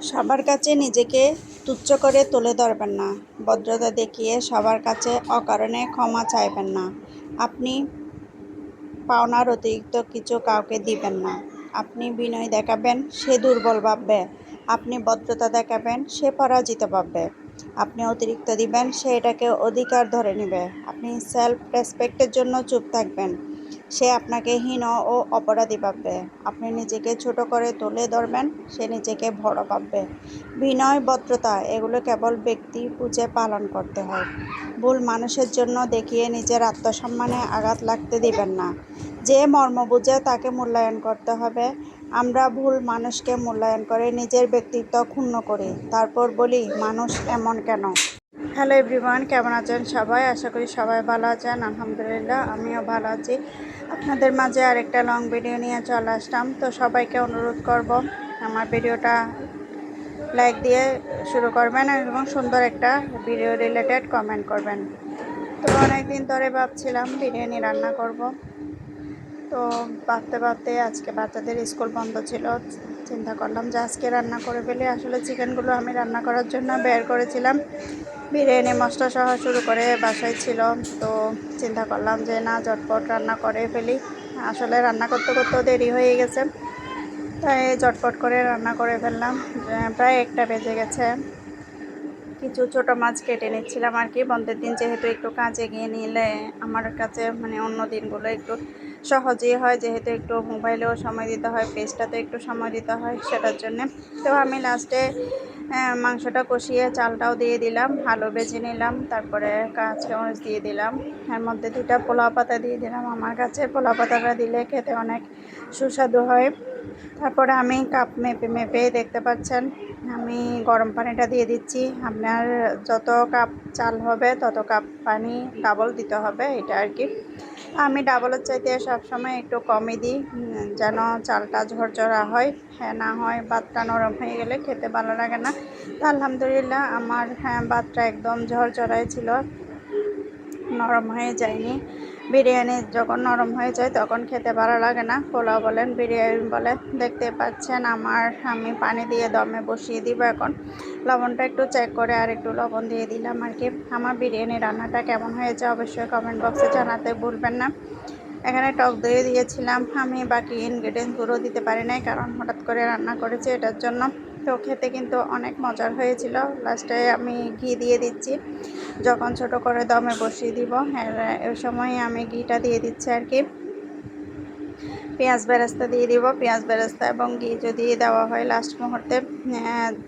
সবার কাছে নিজেকে তুচ্ছ করে তুলে ধরবেন না। ভদ্রতা দেখিয়ে সবার কাছে অকারণে ক্ষমা চাইবেন না। আপনি পাওনার অতিরিক্ত কিছু কাউকে দিবেন না। আপনি বিনয় দেখাবেন, সে দুর্বল ভাববে। আপনি ভদ্রতা দেখাবেন, সে পরাজিত ভাববে। আপনি অতিরিক্ত দিবেন, সে এটাকে অধিকার ধরে নেবে। আপনি সেলফ রেসপেক্টের জন্য চুপ থাকবেন, সে আপনাকে হীন ও অপরাধী ভাববে। আপনি নিজেকে ছোট করে তুলে ধরবেন, সে নিজেকে বড় ভাববে। বিনয়, ভদ্রতা এগুলো কেবল ব্যক্তি বুঝে পালন করতে হয়। ভুল মানুষের জন্য দেখিয়ে নিজের আত্মসম্মানে আঘাত লাগতে দিবেন না। যে মর্ম বুঝে তাকে মূল্যায়ন করতে হবে। আমরা ভুল মানুষকে মূল্যায়ন করে নিজের ব্যক্তিত্ব ক্ষুণ্ণ করি, তারপর বলি মানুষ এমন কেন। হ্যালো এভরিওয়ান, কেমন আছেন সবাই? আশা করি সবাই ভালো আছেন। আলহামদুলিল্লাহ, আমিও ভালো আছি। আপনাদের মাঝে আরেকটা লং ভিডিও নিয়ে চলে আসলাম। তো সবাইকে অনুরোধ করব, আমার ভিডিওটা লাইক দিয়ে শুরু করবেন এবং সুন্দর একটা ভিডিও রিলেটেড কমেন্ট করবেন। তো অনেকদিন ধরে ভাবছিলাম বিরিয়ানি রান্না করব। তো ভাবতে ভাবতে আজকে বাচ্চাদের স্কুল বন্ধ ছিল, চিন্তা করলাম যে আজকে রান্না করে ফেলি। আসলে চিকেনগুলো আমি রান্না করার জন্য বের করেছিলাম, বিরিয়ানি মশলা সহ শুরু করে বাসায় ছিল। তো চিন্তা করলাম যে না, ঝটপট রান্না করে ফেলি। আসলে রান্না করতে করতেও দেরি হয়ে গেছে, তাই ঝটপট করে রান্না করে ফেললাম। প্রায় 1টা বেজে গেছে। কিছু ছোট মাছ কেটে নিচ্ছিলাম আর কি। বন্ধের দিন যেহেতু একটু কাজ এগিয়ে নিলে আমার কাছে অন্য দিনগুলো একটু সহজেই হয়, যেহেতু একটু মোবাইলেও সময় দিতে হয়, পেজটাতে একটু সময় দিতে হয়, সেটার জন্যে। তো আমি লাস্টে মাংসটা কষিয়ে চালটাও দিয়ে দিলাম, আলু ভেজে নিলাম, তারপরে কাঁচামরিচ দিয়ে দিলাম, এর মধ্যে 2টা পোলাও পাতা দিয়ে দিলাম। আমার কাছে পোলাও পাতাটা দিলে খেতে অনেক সুস্বাদু হয়। তারপরে আমি কাপ মেপে মেপে দেখতে পাচ্ছেন আমি গরম পানিটা দিয়ে দিচ্ছি। আপনার যত কাপ চাল হবে তত কাপ পানি ডাবল দিতে হবে, এটা আর কি। আমি ডাবলের চাইতে সবসময় একটু কমই দিই, যেন চালটা ঝরঝরা হয়। হ্যাঁ, না হয় ভাতটা নরম হয়ে গেলে খেতে ভালো লাগে না। তো আলহামদুলিল্লাহ আমার ভাতটা একদম ঝরঝরাই ছিল, নরম হয়ে যায়নি। বিরিয়ানি যখন নরম হয়ে যায় তখন খেতে ভালো লাগে না, পোলাও বলেন বিরিয়ানি বলেন। দেখতে পাচ্ছেন আমি পানি দিয়ে দমে বসিয়ে দিব এখন। লবণটা একটু চেক করে আর একটু লবণ দিয়ে দিলাম আর কি। আমার বিরিয়ানি রান্নাটা কেমন হয়েছে অবশ্যই কমেন্ট বক্সে জানাতে ভুলবেন না। এখানে টক দই দিয়েছিলাম, আমি বাকি ইনগ্রিডিয়েন্টসগুলো দিতে পারি নাই কারণ হঠাৎ করে রান্না করেছি, এটার জন্য। তো খেতে কিন্তু অনেক মজার হয়েছিল। লাস্টে আমি ঘি দিয়ে দিচ্ছি, যখন ছোট করে দমে বসিয়ে দিব ওই সময় আমি ঘিটা দিয়ে দিচ্ছি আর কি। পেঁয়াজ বেরেস্তা দিয়ে দিব। পেঁয়াজ বেরেস্তা এবং ঘি যদি দেওয়া হয় লাস্ট মুহূর্তে,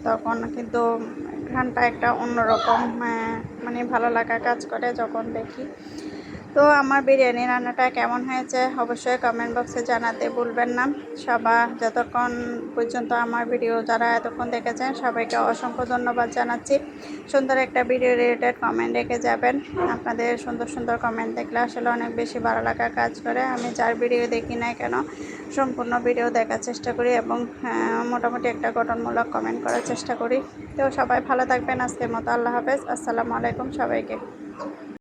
তখন কিন্তু ঘ্রাণটা একটা অন্যরকম ভালো লাগা কাজ করে যখন দেখি। তো আমার বিরিয়ানি রান্নাটা কেমন হয়েছে অবশ্যই কমেন্ট বক্সে জানাতে ভুলবেন না। যতক্ষণ পর্যন্ত আমার ভিডিও যারা এতক্ষণ দেখেছেন সবাইকে অসংখ্য ধন্যবাদ জানাচ্ছি। সুন্দর একটা ভিডিও রিলেটেড কমেন্ট রেখে যাবেন। আপনাদের সুন্দর সুন্দর কমেন্ট দেখলে আসলে অনেক বেশি ভালো লাগা কাজ করে। আমি যার ভিডিও দেখি না কেন সম্পূর্ণ ভিডিও দেখার চেষ্টা করি এবং মোটামুটি একটা গঠনমূলক কমেন্ট করার চেষ্টা করি। তো সবাই ভালো থাকবেন। আজকের মতো আল্লাহ হাফেজ, আসসালামু আলাইকুম সবাইকে।